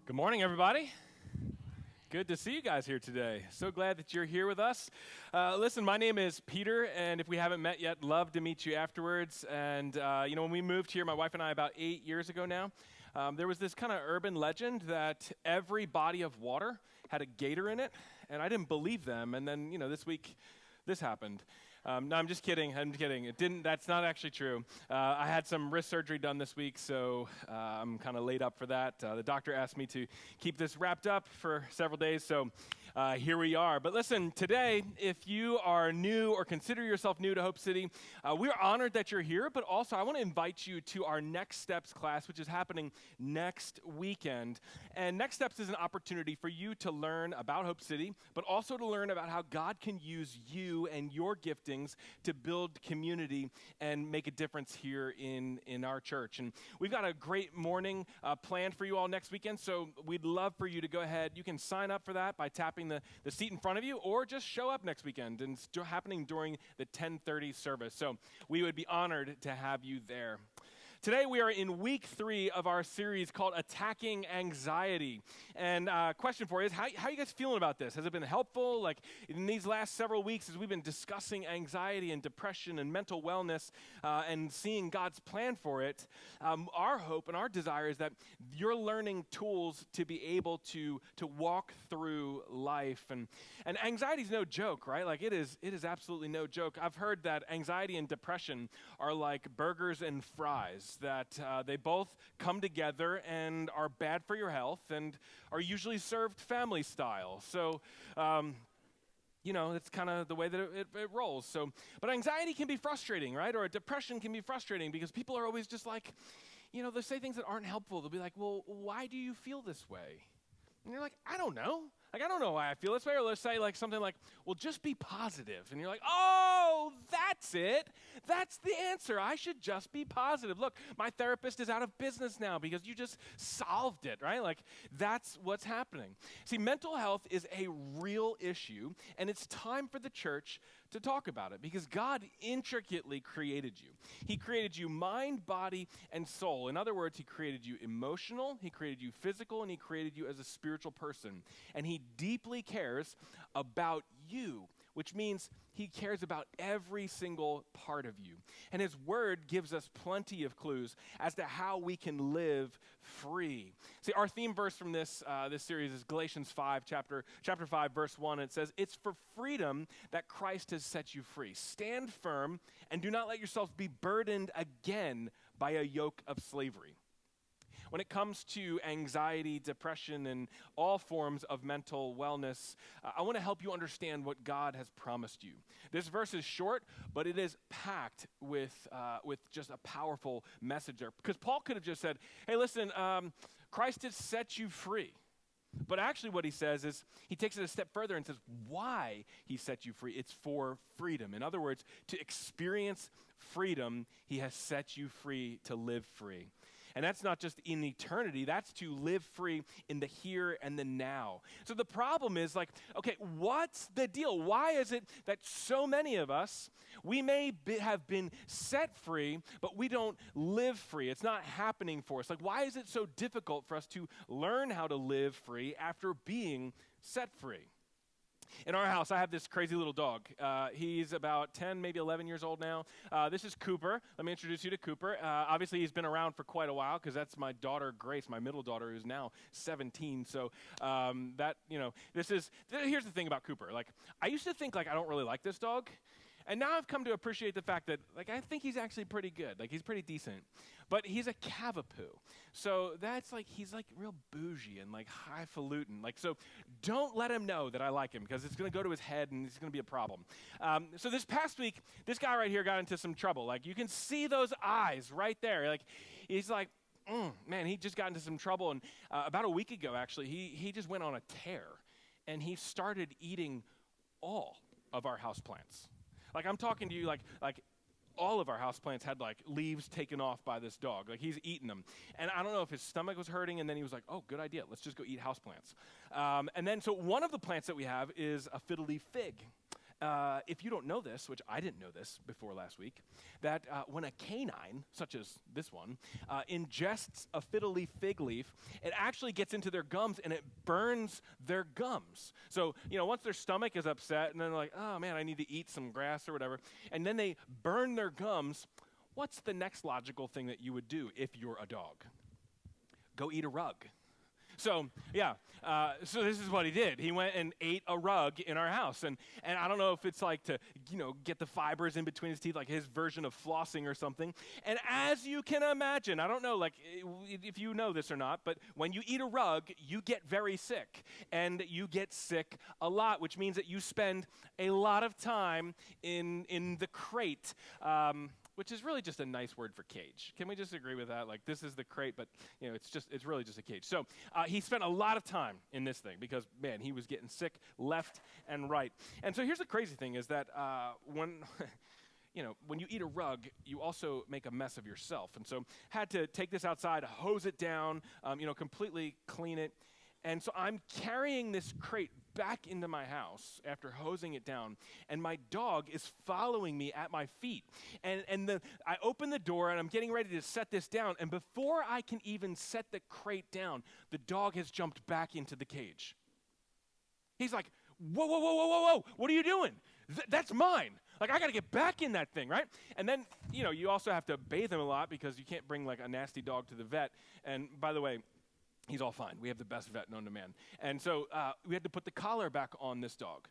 Good morning, everybody. Good to see you guys here today. So glad that you're here with us. Listen, my name is Peter, and if we haven't met yet, love to meet you afterwards. And, when we moved here, my wife and I, about 8 years ago now, there was this kind of urban legend that every body of water had a gator in it, and I didn't believe them. And then, this week, this happened. No, I'm just kidding. That's not actually true. I had some wrist surgery done this week, so I'm kind of laid up for that. The doctor asked me to keep this wrapped up for several days, so here we are. But listen, today, if you are new or consider yourself new to Hope City, we are honored that you're here, but also I want to invite you to our Next Steps class, which is happening next weekend. And Next Steps is an opportunity for you to learn about Hope City, but also to learn about how God can use you and your giftings to build community and make a difference here in our church. And we've got a great morning planned for you all next weekend, so we'd love for you to go ahead. You can sign up for that by tapping the seat in front of you, or just show up next weekend. And it's happening during the 10:30 service, so we would be honored to have you there. Today we are in week 3 of our series called Attacking Anxiety. And question for you is, how are you guys feeling about this? Has it been helpful? Like in these last several weeks as we've been discussing anxiety and depression and mental wellness and seeing God's plan for it, our hope and our desire is that you're learning tools to be able to walk through life. And anxiety is no joke, right? Like it is absolutely no joke. I've heard that anxiety and depression are like burgers and fries, that they both come together and are bad for your health and are usually served family style. So, it's kind of the way that it rolls. So, but anxiety can be frustrating, right? Or depression can be frustrating because people are always just like, they'll say things that aren't helpful. They'll be like, well, why do you feel this way? And you're like, I don't know. Like, I don't know why I feel this way. Or let's say like something like, well, just be positive. And you're like, oh, that's it. That's the answer. I should just be positive. Look, my therapist is out of business now because you just solved it, right? Like, that's what's happening. See, mental health is a real issue, and it's time for the church to talk about it because God intricately created you. He created you mind, body, and soul. In other words, he created you emotional, he created you physical, and he created you as a spiritual person. And he deeply cares about you, which means he cares about every single part of you. And his word gives us plenty of clues as to how we can live free. See, our theme verse from this series is Galatians 5, chapter 5, verse 1. It says, it's for freedom that Christ has set you free. Stand firm and do not let yourselves be burdened again by a yoke of slavery. When it comes to anxiety, depression, and all forms of mental wellness, I want to help you understand what God has promised you. This verse is short, but it is packed with just a powerful message there. Because Paul could have just said, hey, listen, Christ has set you free. But actually what he says is, he takes it a step further and says why he set you free. It's for freedom. In other words, to experience freedom, he has set you free to live free. And that's not just in eternity, that's to live free in the here and the now. So the problem is okay, what's the deal? Why is it that so many of us, we may have been set free, but we don't live free? It's not happening for us. Like, why is it so difficult for us to learn how to live free after being set free? In our house, I have this crazy little dog. He's about 10, maybe 11 years old now. This is Cooper. Let me introduce you to Cooper. Obviously, he's been around for quite a while because that's my daughter, Grace, my middle daughter, who's now 17. So here's the thing about Cooper. Like, I used to think, I don't really like this dog. And now I've come to appreciate the fact that, I think he's actually pretty good. He's pretty decent. But he's a cavapoo. So that's he's real bougie and highfalutin. So don't let him know that I like him because it's going to go to his head and it's going to be a problem. So this past week, this guy right here got into some trouble. You can see those eyes right there. He's man, he just got into some trouble. And about a week ago, actually, he just went on a tear. And he started eating all of our houseplants. I'm talking to you all of our houseplants had leaves taken off by this dog. He's eating them. And I don't know if his stomach was hurting, and then he was like, oh, good idea. Let's just go eat houseplants. And then so one of the plants that we have is a fiddly fig. If you don't know this, which I didn't know this before last week, that when a canine, such as this one, ingests a fiddle leaf fig leaf, it actually gets into their gums and it burns their gums. So, once their stomach is upset and then they're like, oh man, I need to eat some grass or whatever, and then they burn their gums, what's the next logical thing that you would do if you're a dog? Go eat a rug. So, so this is what he did. He went and ate a rug in our house. And I don't know if it's like to, get the fibers in between his teeth, like his version of flossing or something. And as you can imagine, I don't know, like, if you know this or not, but when you eat a rug, you get very sick. And you get sick a lot, which means that you spend a lot of time in the crate, which is really just a nice word for cage. Can we just agree with that? Like, this is the crate, but it's really just a cage. So he spent a lot of time in this thing because, man, he was getting sick left and right. And so here's the crazy thing is that when you eat a rug, you also make a mess of yourself. And so had to take this outside, hose it down, completely clean it. And so I'm carrying this crate back into my house after hosing it down, and my dog is following me at my feet. And I open the door, and I'm getting ready to set this down, and before I can even set the crate down, the dog has jumped back into the cage. He's like, whoa, whoa, whoa, whoa, whoa, whoa, what are you doing? That's mine. Like, I got to get back in that thing, right? And then, you also have to bathe him a lot because you can't bring, like, a nasty dog to the vet. And by the way, he's all fine. We have the best vet known to man. And so we had to put the collar back on this dog.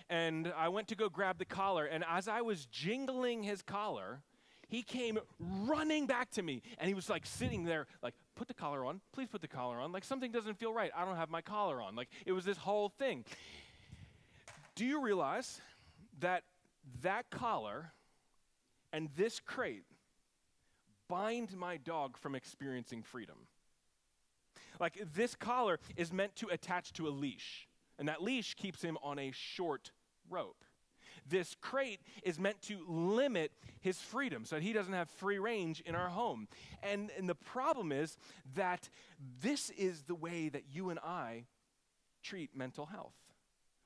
And I went to go grab the collar, and as I was jingling his collar, he came running back to me, and he was like sitting there like, put the collar on, please put the collar on. Like, something doesn't feel right. I don't have my collar on. Like, it was this whole thing. Do you realize that collar and this crate bind my dog from experiencing freedom? Like, this collar is meant to attach to a leash, and that leash keeps him on a short rope. This crate is meant to limit his freedom so that he doesn't have free range in our home. And the problem is that this is the way that you and I treat mental health,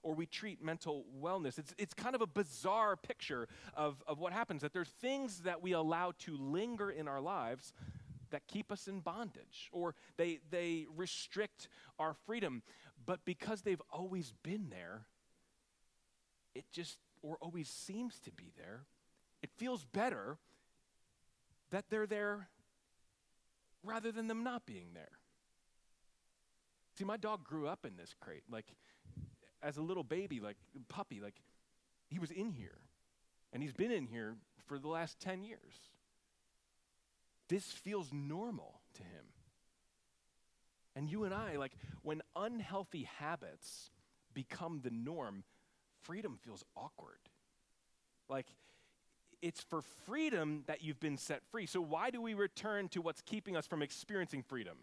or we treat mental wellness. It's kind of a bizarre picture of what happens, that there's things that we allow to linger in our lives that keep us in bondage, or they restrict our freedom. But because they've always been there, or always seems to be there, it feels better that they're there rather than them not being there. See, my dog grew up in this crate. Like, as a little baby, like puppy, like he was in here, and he's been in here for the last 10 years. This feels normal to him. And you and I, like, when unhealthy habits become the norm, freedom feels awkward. Like, it's for freedom that you've been set free. So why do we return to what's keeping us from experiencing freedom?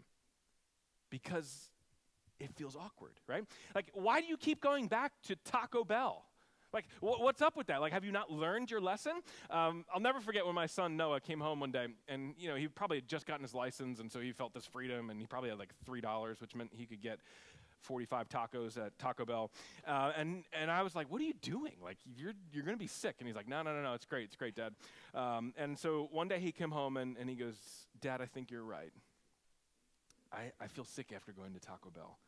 Because it feels awkward, right? Like, why do you keep going back to Taco Bell? Like, what's up with that? Like, have you not learned your lesson? I'll never forget when my son Noah came home one day, and he probably had just gotten his license, and so he felt this freedom, and he probably had like $3, which meant he could get 45 tacos at Taco Bell. And I was like, what are you doing? Like, you're going to be sick. And he's like, no, it's great, Dad. And so one day he came home, and he goes, Dad, I think you're right. I feel sick after going to Taco Bell.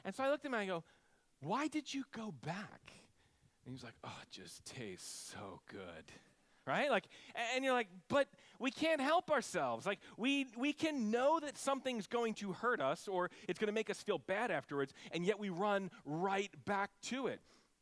And so I looked at him and I go, why did you go back? And he was like, oh, it just tastes so good, right? Like, and you're like, but we can't help ourselves. Like, we can know that something's going to hurt us or it's going to make us feel bad afterwards, and yet we run right back to it.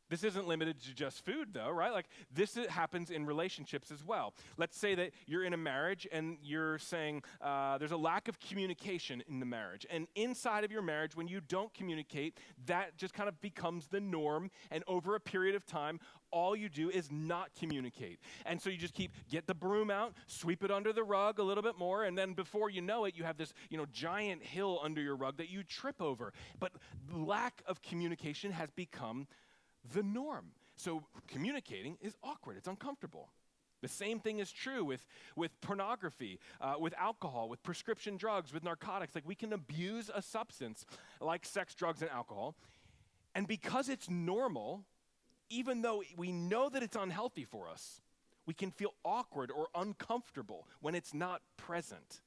This isn't limited to just food, though, right? Like, this happens in relationships as well. Let's say that you're in a marriage and you're saying there's a lack of communication in the marriage. And inside of your marriage, when you don't communicate, that just kind of becomes the norm. And over a period of time, all you do is not communicate. And so you just get the broom out, sweep it under the rug a little bit more, and then before you know it, you have this, giant hill under your rug that you trip over. But lack of communication has become the norm. So communicating is awkward. It's uncomfortable. The same thing is true with pornography, with alcohol, with prescription drugs, with narcotics. Like, we can abuse a substance like sex, drugs, and alcohol. And because it's normal, even though we know that it's unhealthy for us, we can feel awkward or uncomfortable when it's not present.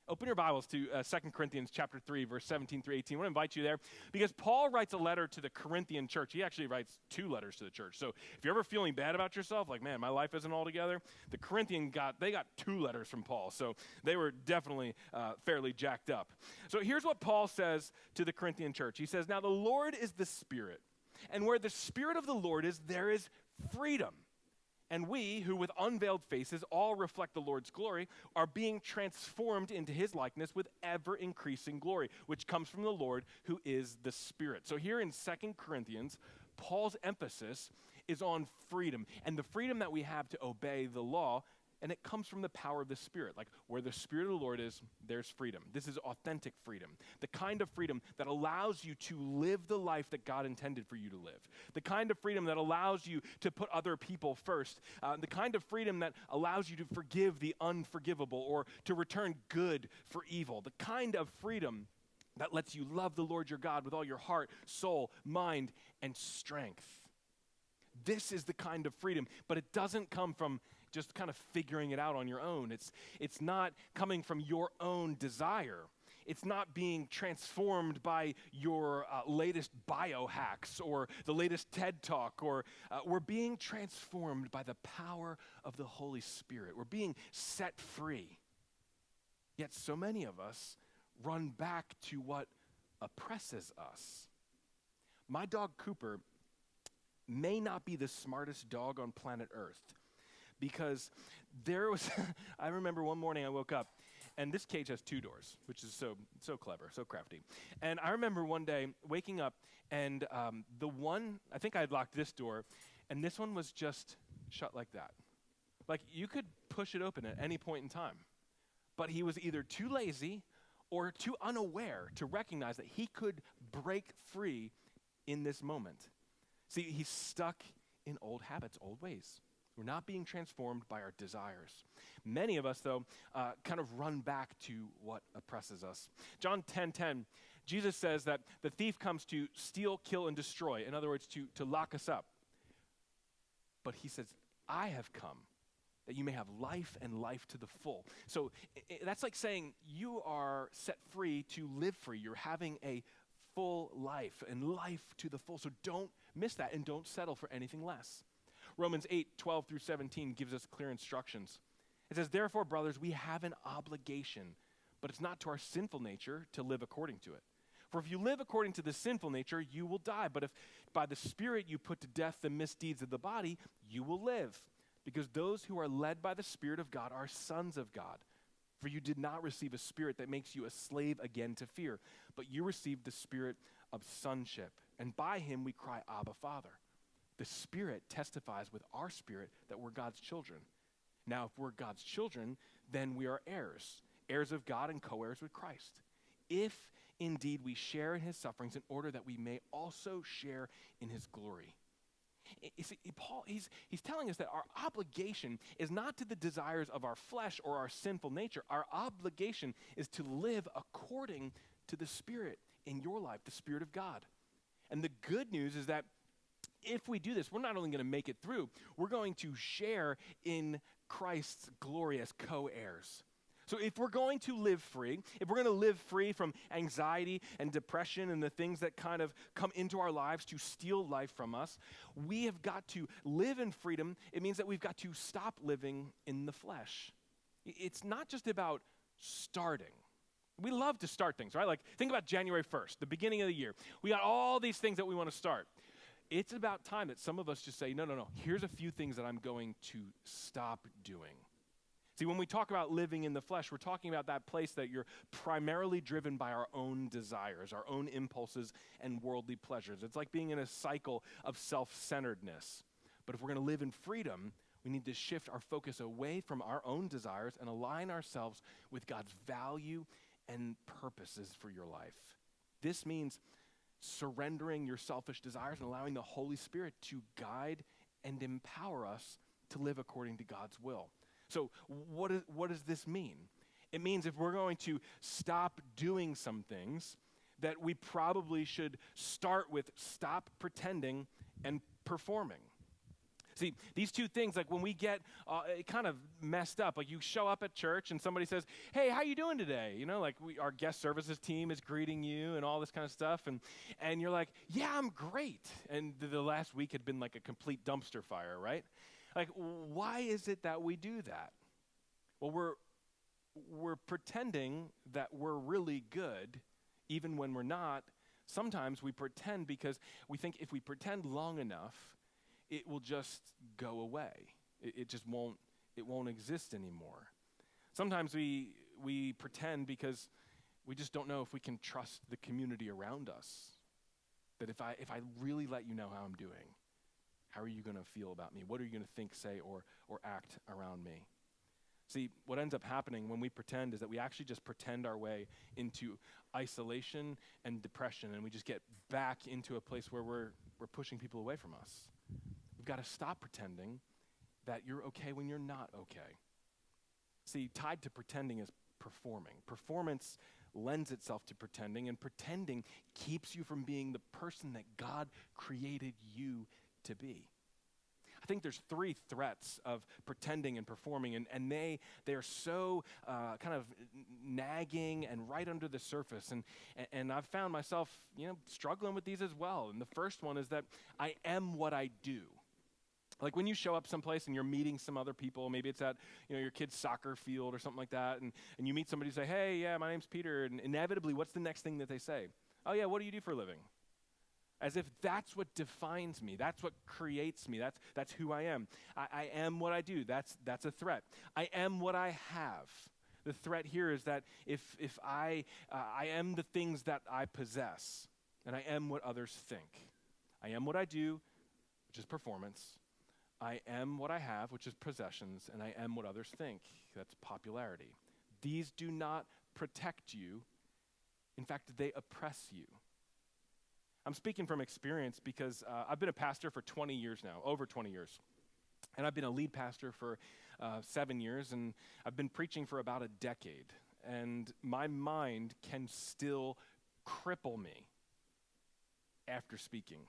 Open your Bibles to 2 Corinthians chapter 3, verse 17 through 18. I want to invite you there because Paul writes a letter to the Corinthian church. He actually writes 2 letters to the church. So if you're ever feeling bad about yourself, like, man, my life isn't all together, the Corinthian got 2 letters from Paul. So they were definitely fairly jacked up. So here's what Paul says to the Corinthian church. He says, "Now the Lord is the Spirit, and where the Spirit of the Lord is, there is freedom. And we, who with unveiled faces all reflect the Lord's glory, are being transformed into his likeness with ever-increasing glory, which comes from the Lord, who is the Spirit." So here in 2 Corinthians, Paul's emphasis is on freedom, and the freedom that we have to obey the law, and it comes from the power of the Spirit. Like, where the Spirit of the Lord is, there's freedom. This is authentic freedom, the kind of freedom that allows you to live the life that God intended for you to live, the kind of freedom that allows you to put other people first, the kind of freedom that allows you to forgive the unforgivable or to return good for evil, the kind of freedom that lets you love the Lord your God with all your heart, soul, mind, and strength. This is the kind of freedom, but it doesn't come from just kind of figuring it out on your own. It's not coming from your own desire. It's not being transformed by your latest biohacks or the latest TED Talk, or we're being transformed by the power of the Holy Spirit. We're being set free. Yet so many of us run back to what oppresses us. My dog Cooper may not be the smartest dog on planet Earth, because there was, I remember one morning I woke up, and this cage has 2 doors, which is so clever, so crafty. And I remember one day waking up, and the one, I think I had locked this door, and this one was just shut like that. Like, you could push it open at any point in time. But he was either too lazy or too unaware to recognize that he could break free in this moment. See, he's stuck in old habits, old ways. We're not being transformed by our desires. Many of us, though, kind of run back to what oppresses us. John 10:10, Jesus says that the thief comes to steal, kill, and destroy. In other words, to lock us up. But he says, "I have come that you may have life and life to the full." So that's like saying you are set free to live free. You're having a full life and life to the full. So don't miss that and don't settle for anything less. Romans 8:12 through 17 gives us clear instructions. It says, "Therefore, brothers, we have an obligation, but it's not to our sinful nature to live according to it. For if you live according to the sinful nature, you will die. But if by the Spirit you put to death the misdeeds of the body, you will live. Because those who are led by the Spirit of God are sons of God. For you did not receive a spirit that makes you a slave again to fear, but you received the spirit of sonship. And by him we cry, Abba, Father." The Spirit testifies with our spirit that we're God's children. Now, if we're God's children, then we are heirs, heirs of God and co-heirs with Christ. If indeed we share in his sufferings, in order that we may also share in his glory. You see, Paul, he's telling us that our obligation is not to the desires of our flesh or our sinful nature. Our obligation is to live according to the Spirit in your life, the Spirit of God. And the good news is that if we do this, we're not only going to make it through, we're going to share in Christ's glory as co-heirs. So if we're going to live free, if we're going to live free from anxiety and depression and the things that kind of come into our lives to steal life from us, we have got to live in freedom. It means that we've got to stop living in the flesh. It's not just about starting. We love to start things, right? Like, think about January 1st, the beginning of the year. We got all these things that we want to start. It's about time that some of us just say, no, here's a few things that I'm going to stop doing. See, when we talk about living in the flesh, we're talking about that place that you're primarily driven by our own desires, our own impulses and worldly pleasures. It's like being in a cycle of self-centeredness. But if we're going to live in freedom, we need to shift our focus away from our own desires and align ourselves with God's value and purposes for your life. This means surrendering your selfish desires and allowing the Holy Spirit to guide and empower us to live according to God's will. So what does this mean? It means if we're going to stop doing some things, that we probably should start with stop pretending and performing. See, these two things, like when we get kind of messed up, like you show up at church and somebody says, hey, how you doing today? You know, like our guest services team is greeting you and all this kind of stuff. And you're like, yeah, I'm great. And the last week had been like a complete dumpster fire, right? Like, why is it that we do that? Well, we're pretending that we're really good, even when we're not. Sometimes we pretend because we think if we pretend long enough, it will just go away. It just won't exist anymore. Sometimes we pretend because we just don't know if we can trust the community around us. That if I really let you know how I'm doing, how are you going to feel about me? What are you going to think, say, or act around me? See, what ends up happening when we pretend is that we actually just pretend our way into isolation and depression, and we just get back into a place where we're pushing people away from us. We've got to stop pretending that you're okay when you're not okay. See, tied to pretending is performing. Performance lends itself to pretending, and pretending keeps you from being the person that God created you to be. I think there's three threats of pretending and performing, and they are so kind of nagging and right under the surface. And I've found myself, struggling with these as well. And the first one is that I am what I do. Like when you show up someplace and you're meeting some other people, maybe it's at your kid's soccer field or something like that, and you meet somebody who say, hey, yeah, my name's Peter, and inevitably, what's the next thing that they say? Oh yeah, what do you do for a living? As if that's what defines me, that's what creates me, that's who I am. I am what I do, that's a threat. I am what I have. The threat here is that if I am the things that I possess, and I am what others think. I am what I do, which is performance. I am what I have, which is possessions, and I am what others think. That's popularity. These do not protect you. In fact, they oppress you. I'm speaking from experience because I've been a pastor for 20 years now, over 20 years. And I've been a lead pastor for 7 years, and I've been preaching for about a decade. And my mind can still cripple me after speaking.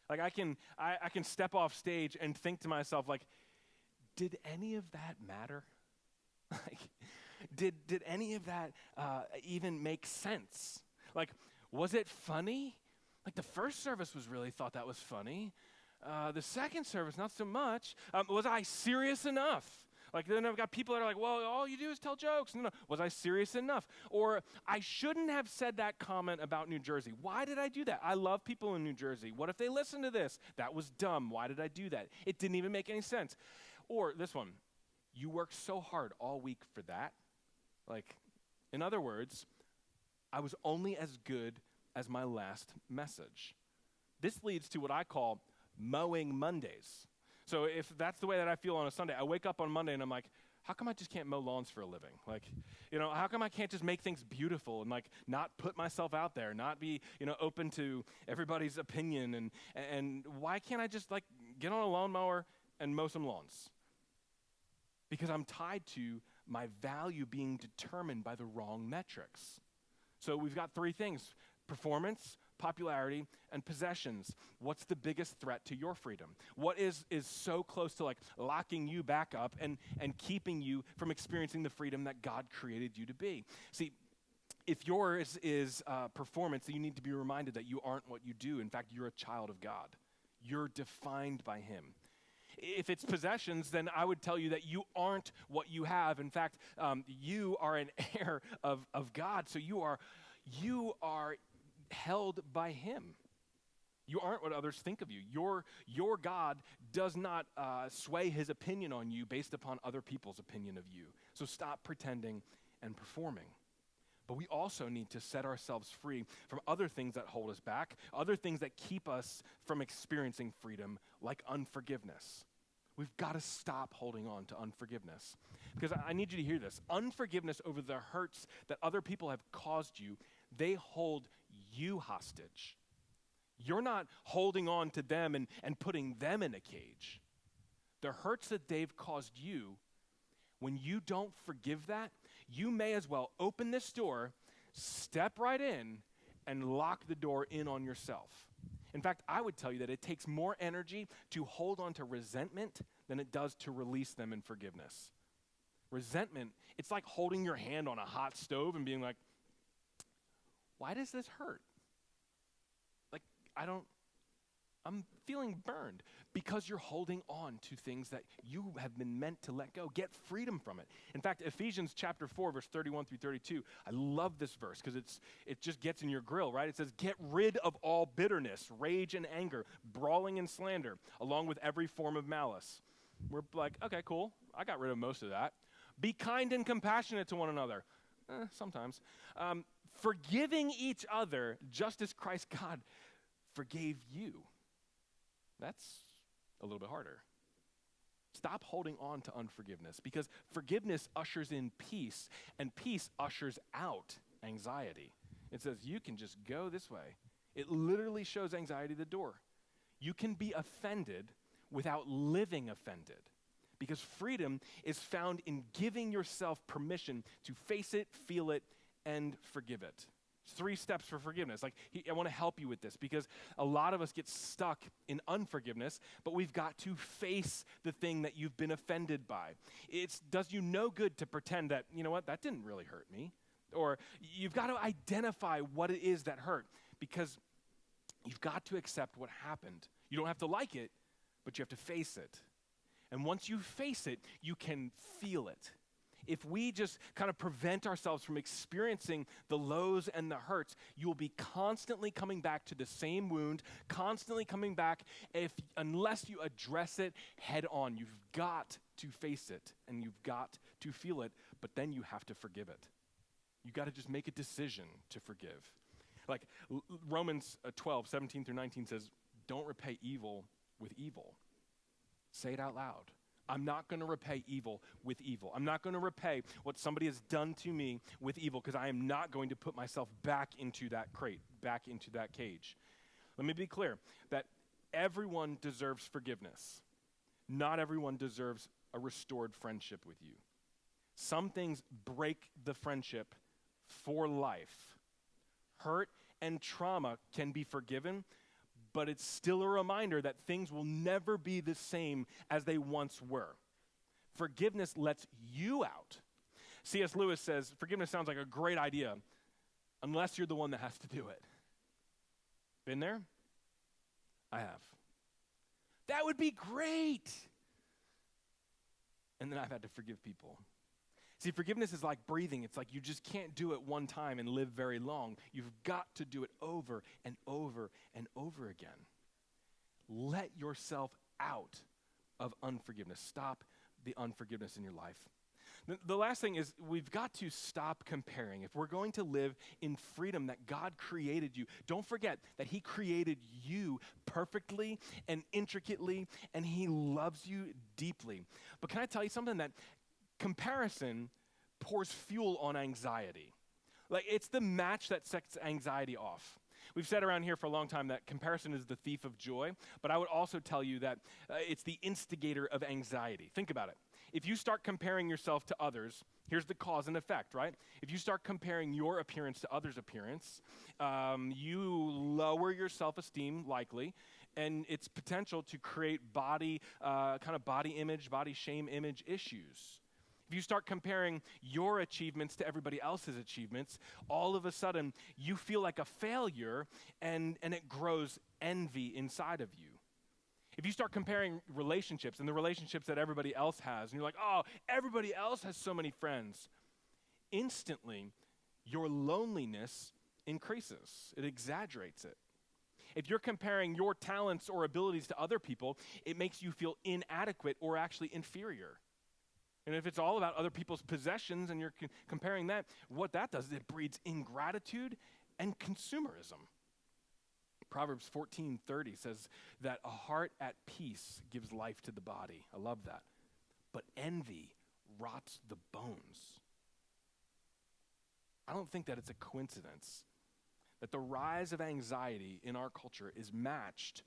Like I can step off stage and think to myself, like, did any of that matter? Like, did any of that even make sense? Like, was it funny? Like the first service thought that was funny. The second service, not so much. Was I serious enough? Like then I've got people that are like, well, all you do is tell jokes. No, was I serious enough? Or I shouldn't have said that comment about New Jersey. Why did I do that? I love people in New Jersey. What if they listen to this? That was dumb. Why did I do that? It didn't even make any sense. Or this one, you worked so hard all week for that. Like, in other words, I was only as good as my last message. This leads to what I call mowing Mondays. So if that's the way that I feel on a Sunday, I wake up on Monday and I'm like, how come I just can't mow lawns for a living? Like, how come I can't just make things beautiful and like not put myself out there, not be, open to everybody's opinion, and why can't I just like get on a lawnmower and mow some lawns? Because I'm tied to my value being determined by the wrong metrics. So we've got three things: performance, popularity, and possessions. What's the biggest threat to your freedom? What is so close to like locking you back up and keeping you from experiencing the freedom that God created you to be? See, if yours is performance, then you need to be reminded that you aren't what you do. In fact, you're a child of God. You're defined by Him. If it's possessions, then I would tell you that you aren't what you have. In fact, you are an heir of God, so you are held by Him. You aren't what others think of you. Your God does not sway His opinion on you based upon other people's opinion of you. So stop pretending and performing. But we also need to set ourselves free from other things that hold us back, other things that keep us from experiencing freedom, like unforgiveness. We've got to stop holding on to unforgiveness. Because I need you to hear this. Unforgiveness over the hurts that other people have caused you, they hold you hostage. You're not holding on to them and putting them in a cage. The hurts that they've caused you, when you don't forgive that, you may as well open this door, step right in, and lock the door in on yourself. In fact, I would tell you that it takes more energy to hold on to resentment than it does to release them in forgiveness. Resentment, it's like holding your hand on a hot stove and being like, why does this hurt? Like, I'm feeling burned because you're holding on to things that you have been meant to let go. Get freedom from it. In fact, Ephesians chapter 4, verse 31 through 32, I love this verse because it just gets in your grill, right? It says, get rid of all bitterness, rage and anger, brawling and slander, along with every form of malice. We're like, okay, cool. I got rid of most of that. Be kind and compassionate to one another. Sometimes. Forgiving each other just as Christ God forgave you. That's a little bit harder. Stop holding on to unforgiveness because forgiveness ushers in peace and peace ushers out anxiety. It says you can just go this way. It literally shows anxiety the door. You can be offended without living offended because freedom is found in giving yourself permission to face it, feel it, and forgive it. 3 steps for forgiveness. I want to help you with this because a lot of us get stuck in unforgiveness, but we've got to face the thing that you've been offended by. It does you no good to pretend that, you know what, that didn't really hurt me. Or you've got to identify what it is that hurt because you've got to accept what happened. You don't have to like it, but you have to face it. And once you face it, you can feel it. If we just kind of prevent ourselves from experiencing the lows and the hurts, you will be constantly coming back to the same wound, constantly coming back unless you address it head on. You've got to face it and you've got to feel it, but then you have to forgive it. You got to just make a decision to forgive. Like Romans 12, 17 through 19 says, don't repay evil with evil. Say it out loud. I'm not going to repay evil with evil. I'm not going to repay what somebody has done to me with evil because I am not going to put myself back into that crate, back into that cage. Let me be clear that everyone deserves forgiveness. Not everyone deserves a restored friendship with you. Some things break the friendship for life. Hurt and trauma can be forgiven, but it's still a reminder that things will never be the same as they once were. Forgiveness lets you out. C.S. Lewis says, forgiveness sounds like a great idea unless you're the one that has to do it. Been there? I have. That would be great. And then I've had to forgive people. See, forgiveness is like breathing. It's like you just can't do it one time and live very long. You've got to do it over and over and over again. Let yourself out of unforgiveness. Stop the unforgiveness in your life. The last thing is we've got to stop comparing. If we're going to live in freedom that God created you, don't forget that he created you perfectly and intricately, and he loves you deeply. But can I tell you something? That comparison pours fuel on anxiety. Like it's the match that sets anxiety off. We've said around here for a long time that comparison is the thief of joy, but I would also tell you that it's the instigator of anxiety. Think about it. If you start comparing yourself to others, here's the cause and effect, right? If you start comparing your appearance to others' appearance, you lower your self-esteem likely, and its potential to create body image, body shame image issues. If you start comparing your achievements to everybody else's achievements, all of a sudden you feel like a failure and it grows envy inside of you. If you start comparing relationships and the relationships that everybody else has, and you're like, oh, everybody else has so many friends, instantly your loneliness increases. It exaggerates it. If you're comparing your talents or abilities to other people, it makes you feel inadequate or actually inferior. And if it's all about other people's possessions and you're comparing that, what that does is it breeds ingratitude and consumerism. Proverbs 14:30 says that a heart at peace gives life to the body. I love that. But envy rots the bones. I don't think that it's a coincidence that the rise of anxiety in our culture is matched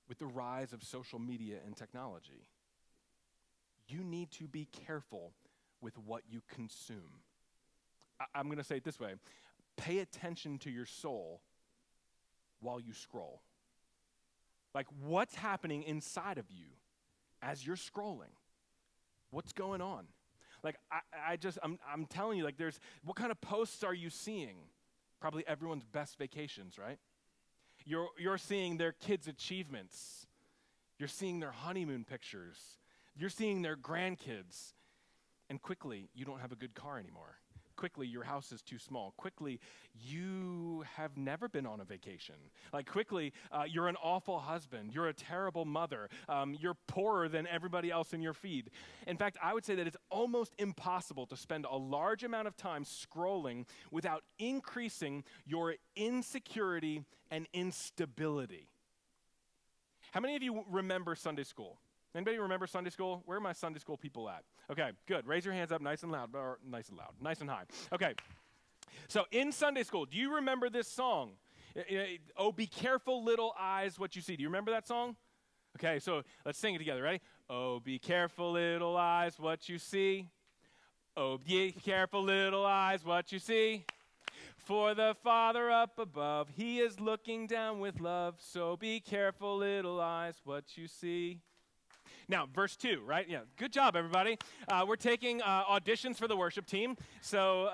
with the rise of social media and technology. You need to be careful with what you consume. I'm going to say it this way. Pay attention to your soul while you scroll. Like, what's happening inside of you as you're scrolling? What's going on? Like, I'm telling you, like, what kind of posts are you seeing? Probably everyone's best vacations, right? You're seeing their kids' achievements. You're seeing their honeymoon pictures. You're seeing their grandkids. And quickly, you don't have a good car anymore. Quickly, your house is too small. Quickly, you have never been on a vacation. Like, quickly, you're an awful husband. You're a terrible mother. You're poorer than everybody else in your feed. In fact, I would say that it's almost impossible to spend a large amount of time scrolling without increasing your insecurity and instability. How many of you remember Sunday school? Anybody remember Sunday school? Where are my Sunday school people at? Okay, good. Raise your hands up nice and loud, or nice and high. Okay, so in Sunday school, do you remember this song? Oh, be careful, little eyes, what you see. Do you remember that song? Okay, so let's sing it together. Ready? Oh, be careful, little eyes, what you see. Oh, be careful, little eyes, what you see. For the Father up above, he is looking down with love. So be careful, little eyes, what you see. Now, verse 2, right? Yeah, good job, everybody. We're taking auditions for the worship team, so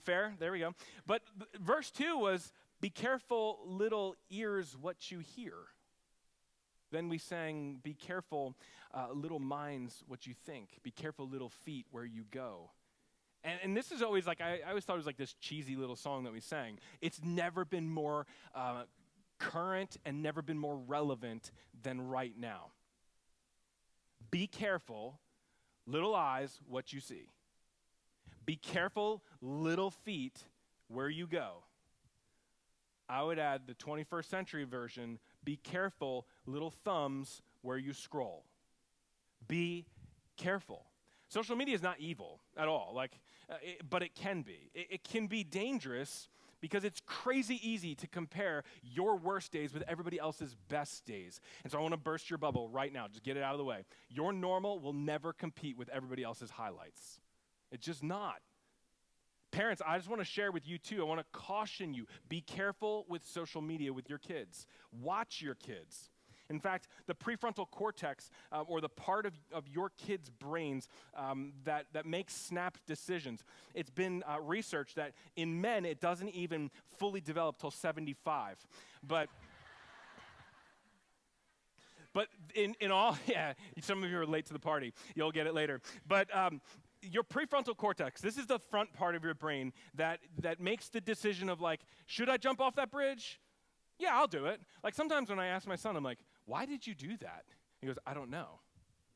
fair, there we go. But verse 2 was, be careful, little ears, what you hear. Then we sang, be careful, little minds, what you think. Be careful, little feet, where you go. And this is always like, I always thought it was like this cheesy little song that we sang. It's never been more current and never been more relevant than right now. Be careful, little eyes, what you see. Be careful, little feet, where you go. I would add the 21st century version, be careful, little thumbs, where you scroll. Be careful. Social media is not evil at all, but it can be. It can be dangerous because it's crazy easy to compare your worst days with everybody else's best days. And so I want to burst your bubble right now. Just get it out of the way. Your normal will never compete with everybody else's highlights. It's just not. Parents, I just want to share with you too. I want to caution you. Be careful with social media with your kids. Watch your kids. In fact, the prefrontal cortex, or the part of your kids' brains that makes snap decisions, it's been researched that in men, it doesn't even fully develop till 75. But in all, yeah, some of you are late to the party. You'll get it later. But your prefrontal cortex, this is the front part of your brain that makes the decision of like, should I jump off that bridge? Yeah, I'll do it. Like sometimes when I ask my son, I'm like, why did you do that? He goes, I don't know.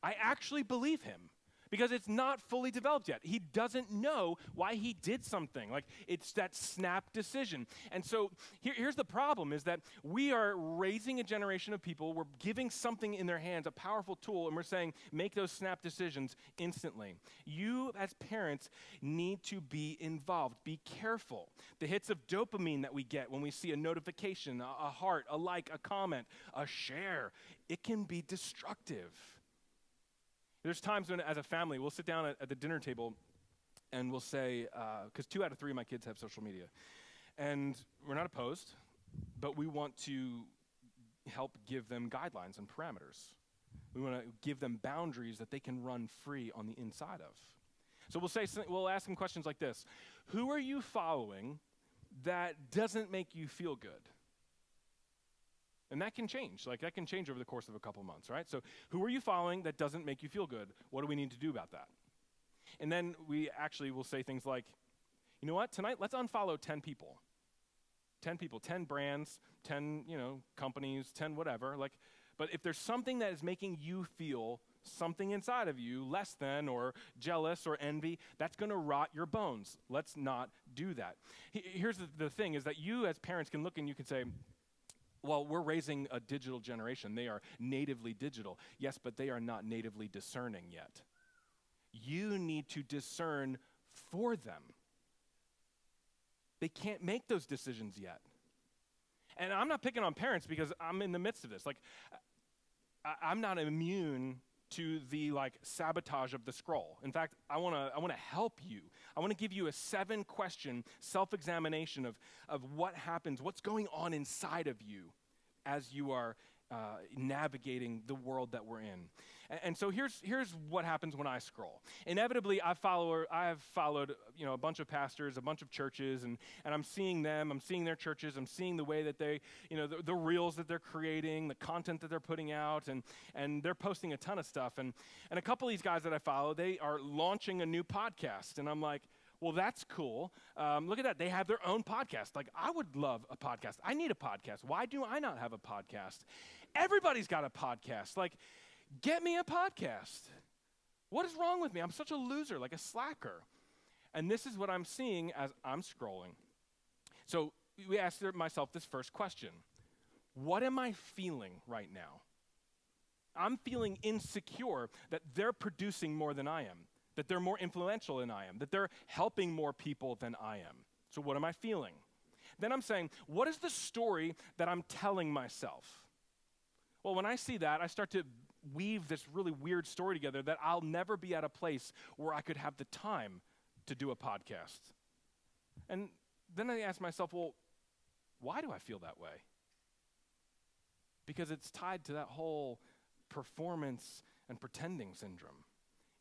I actually believe him because it's not fully developed yet. He doesn't know why he did something. Like it's that snap decision. And so here's the problem is that we are raising a generation of people. We're giving something in their hands, a powerful tool, and we're saying, make those snap decisions instantly. You as parents need to be involved. Be careful. The hits of dopamine that we get when we see a notification, a heart, a like, a comment, a share, it can be destructive. There's times when, as a family, we'll sit down at the dinner table and we'll say, because 2 out of 3 of my kids have social media, and we're not opposed, but we want to help give them guidelines and parameters. We want to give them boundaries that they can run free on the inside of. So we'll ask them questions like this. Who are you following that doesn't make you feel good? And that can change. Like that can change over the course of a couple months, right? So who are you following that doesn't make you feel good? What do we need to do about that? And then we actually will say things like, you know what, tonight let's unfollow 10 people. 10 people, 10 brands, 10, companies, 10 whatever. But if there's something that is making you feel something inside of you less than or jealous or envy, that's going to rot your bones. Let's not do that. Here's the thing is that you as parents can look and you can say, well, we're raising a digital generation. They are natively digital. Yes, but they are not natively discerning yet. You need to discern for them. They can't make those decisions yet. And I'm not picking on parents because I'm in the midst of this. Like, I'm not immune to the sabotage of the scroll. In fact, I want to help you. I want to give you a 7-question self-examination of what happens, what's going on inside of you as you are navigating the world that we're in. And so here's what happens when I scroll. Inevitably, I have followed a bunch of pastors, a bunch of churches, and I'm seeing them, I'm seeing their churches, I'm seeing the way that they, the reels that they're creating, the content that they're putting out, and they're posting a ton of stuff. And a couple of these guys that I follow, they are launching a new podcast, and I'm like, well, that's cool. Look at that. They have their own podcast. Like, I would love a podcast. I need a podcast. Why do I not have a podcast? Everybody's got a podcast. Like, get me a podcast. What is wrong with me? I'm such a loser, like a slacker. And this is what I'm seeing as I'm scrolling. So we asked myself this first question. What am I feeling right now? I'm feeling insecure that they're producing more than I am, that they're more influential than I am, that they're helping more people than I am. So what am I feeling? Then I'm saying, what is the story that I'm telling myself? Well, when I see that, I start to weave this really weird story together that I'll never be at a place where I could have the time to do a podcast. And then I ask myself, well, why do I feel that way? Because it's tied to that whole performance and pretending syndrome.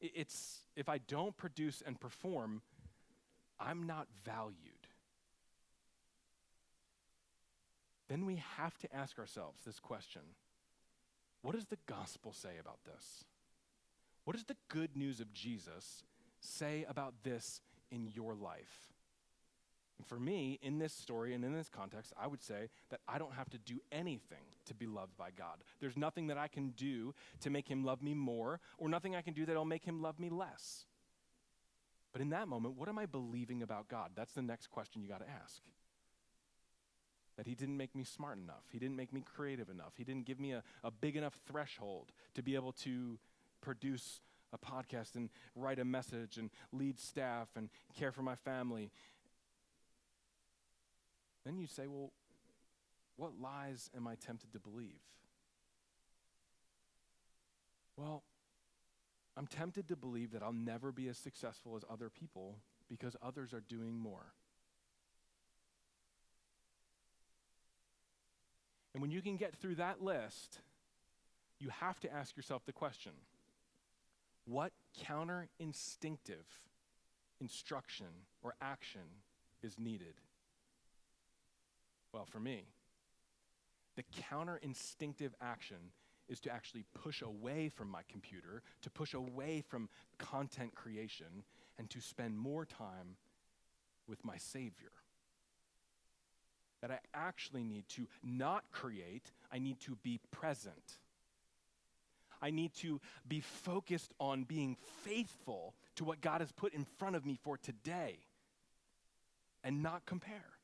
It's if I don't produce and perform, I'm not valued. Then we have to ask ourselves this question. What does the gospel say about this? What does the good news of Jesus say about this in your life? And for me, in this story and in this context, I would say that I don't have to do anything to be loved by God. There's nothing that I can do to make him love me more, or nothing I can do that'll make him love me less. But in that moment, what am I believing about God? That's the next question you got to ask. That he didn't make me smart enough. He didn't make me creative enough. He didn't give me a big enough threshold to be able to produce a podcast and write a message and lead staff and care for my family. Then you say, well, what lies am I tempted to believe? Well, I'm tempted to believe that I'll never be as successful as other people because others are doing more. And when you can get through that list, you have to ask yourself the question, what counter-instinctive instruction or action is needed? Well, for me, the counter-instinctive action is to actually push away from my computer, to push away from content creation, and to spend more time with my Savior. That I actually need to not create, I need to be present. I need to be focused on being faithful to what God has put in front of me for today and not compare.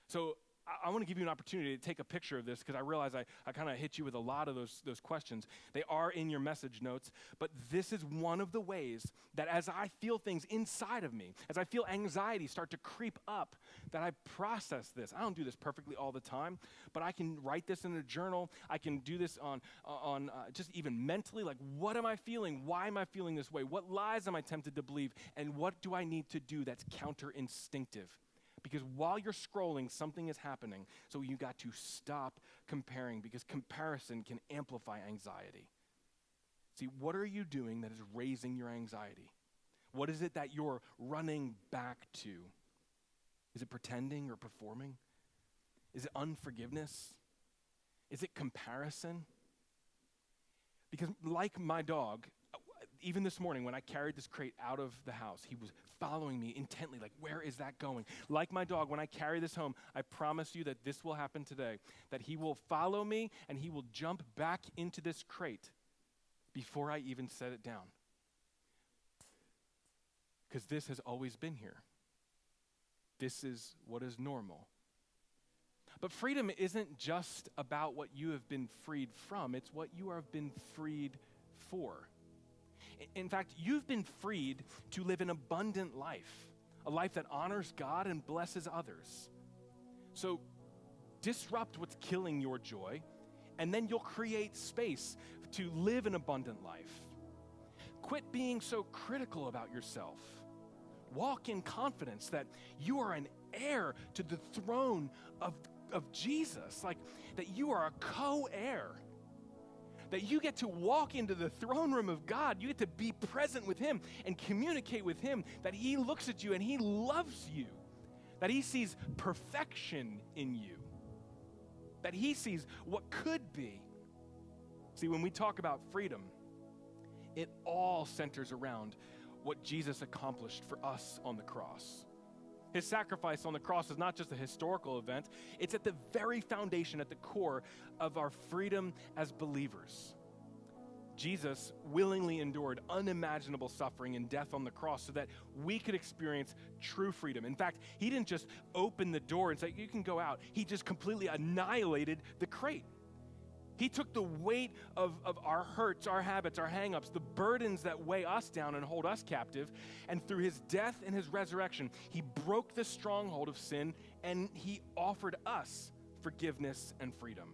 So I want to give you an opportunity to take a picture of this because I realize I kind of hit you with a lot of those questions. They are in your message notes, but this is one of the ways that as I feel things inside of me, as I feel anxiety start to creep up, that I process this. I don't do this perfectly all the time, but I can write this in a journal. I can do this on just even mentally, like what am I feeling? Why am I feeling this way? What lies am I tempted to believe? And what do I need to do that's counter-instinctive? Because while you're scrolling, something is happening. So you got to stop comparing because comparison can amplify anxiety. See, what are you doing that is raising your anxiety? What is it that you're running back to? Is it pretending or performing? Is it unforgiveness? Is it comparison? Because like my dog, even this morning when I carried this crate out of the house, he was following me intently, like, where is that going? Like my dog, when I carry this home, I promise you that this will happen today, that he will follow me and he will jump back into this crate before I even set it down. Because this has always been here. This is what is normal. But freedom isn't just about what you have been freed from, it's what you have been freed for. In fact, you've been freed to live an abundant life, a life that honors God and blesses others. So disrupt what's killing your joy, and then you'll create space to live an abundant life. Quit being so critical about yourself. Walk in confidence that you are an heir to the throne of Jesus, like that you are a co-heir. that you get to walk into the throne room of God. You get to be present with him and communicate with him, that he looks at you and he loves you, that he sees perfection in you, that he sees what could be. See, when we talk about freedom, it all centers around what Jesus accomplished for us on the cross. His sacrifice on the cross is not just a historical event. It's at the very foundation, at the core of our freedom as believers. Jesus willingly endured unimaginable suffering and death on the cross so that we could experience true freedom. In fact, he didn't just open the door and say, you can go out. He just completely annihilated the crate. He took the weight of our hurts, our habits, our hang-ups, the burdens that weigh us down and hold us captive. And through his death and his resurrection, he broke the stronghold of sin and he offered us forgiveness and freedom.